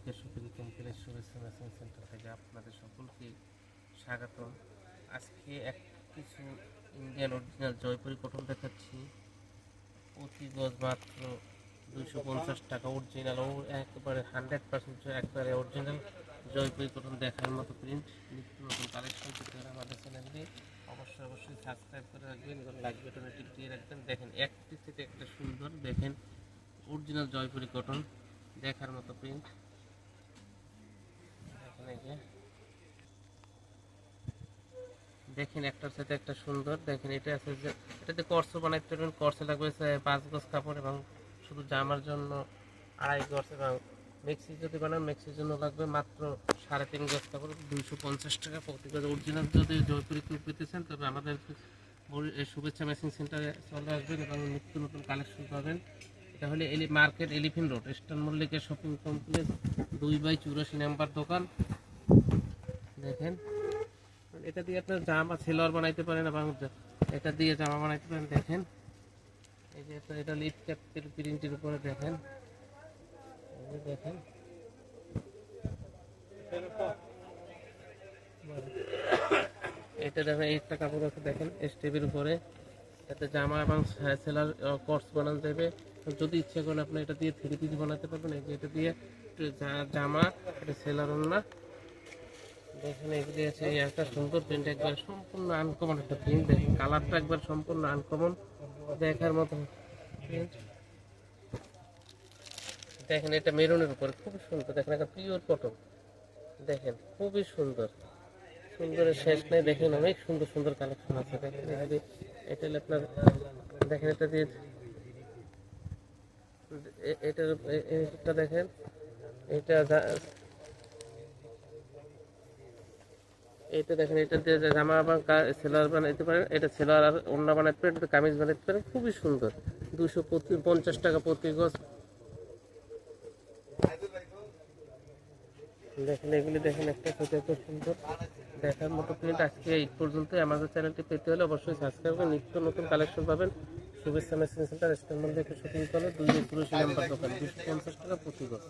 Mallika shopping complex শুভেচ্ছা machine centre থেকে আপনাদের সকলকে স্বাগতম। আজকে কিছু ইন্ডিয়ান অরিজিনাল জয়পুরি কটন দেখাচ্ছি। প্রতি গজ মাত্র 250 টাকা। অরিজিনাল ও একবারে 100% একবারে অরিজিনাল জয়পুরি কটন দেখার মতো প্রিন্ট। নিত্য নতুন কালেকশন পেতে হলে আমাদের চ্যানেলটি অবশ্যই সাবস্ক্রাইব করে রাখবেন এবং লাইক বাটনে টিপ দিয়ে রাখবেন। দেখেন একটি থেকে একটা সুন্দর, দেখেন অরিজিনাল জয়পুরি কটন দেখার মতো প্রিন্ট। দেখেন একটার সাথে একটা সুন্দর। দেখেন এটা আছে যে এটাতে কর্সও বানাইতে পারবেন। কর্সে লাগবে 5 গজ কাপড় এবং শুধু জামার জন্য 2.5 গজ, এবং মেক্সি যদি বানান মেক্সির জন্য লাগবে মাত্র 3.5 গজ কাপড়, 250 টাকা প্রতি গজ। অরিজিনাল যদি জয়পুরি কেউ পেতে চান তবে আমাদের শুভেচ্ছা মেশিন সেন্টারে চলে আসবেন এবং নিত্য নতুন কালেকশন পাবেন। এটা হলে market elephant road, eastern Mallika shopping complex 2/84 number দোকান। দেখেন এটা দিয়ে আপনার জামা সেলোয়ার বানাইতে পারেন এবং এটা দিয়ে জামা বানাইতে পারেন। দেখেন এই যে এটা লিপ ক্যাপের প্রিন্টের উপরে দেখেন, দেখেন এটা দেখেন একটা কাপড় আছে দেখেন স্টেপের উপরে। এতে জামা এবং সেলার কর্স বানানো যাবে। যদি ইচ্ছে করেন আপনি এটা দিয়ে 3 পিস বানাতে পারবেন। এই যে এটা দিয়ে জামা, এটা সেলার না। দেখেন এগুলি আছে একটা সুন্দর প্রিন্ট, একবার সম্পূর্ণ আনকমন একটা প্রিন্ট। দেখেন কালারটা একবার সম্পূর্ণ আনকমন দেখার মতো প্রিন্ট। দেখেন এটা মেরুনের উপরে খুব সুন্দর। দেখেন একটা পিওর কটন, দেখেন খুবই সুন্দর, সুন্দরের শেষ নেই। দেখেন অনেক সুন্দর সুন্দর কালেকশন আছে। দেখেন এটা হলে আপনার, দেখেন এটা দিয়ে এটা দেখেন এটা এইটা দেখেন এটা দিয়ে জামা এবং সেলোয়ার বানাইতে পারেন। এটা সেলোয়ার আর ওড়না বানাইতে পারেন, এটা কামিজ বানাইতে পারেন। খুবই সুন্দর, 250 টাকা প্রতি গজ। দেখেন এগুলি দেখেন একটা সাথে এত সুন্দর দেখার মতো প্রিন্ট। আজকে এই পর্যন্তই। আমাদের চ্যানেলটি পেতে হলে অবশ্যই সাবস্ক্রাইব করে নিত্য নতুন কালেকশন পাবেন। শুভেচ্ছা machine centre, eastern Mallika shopping complex 2/84 number দোকান, 250 টাকা প্রতি গজ।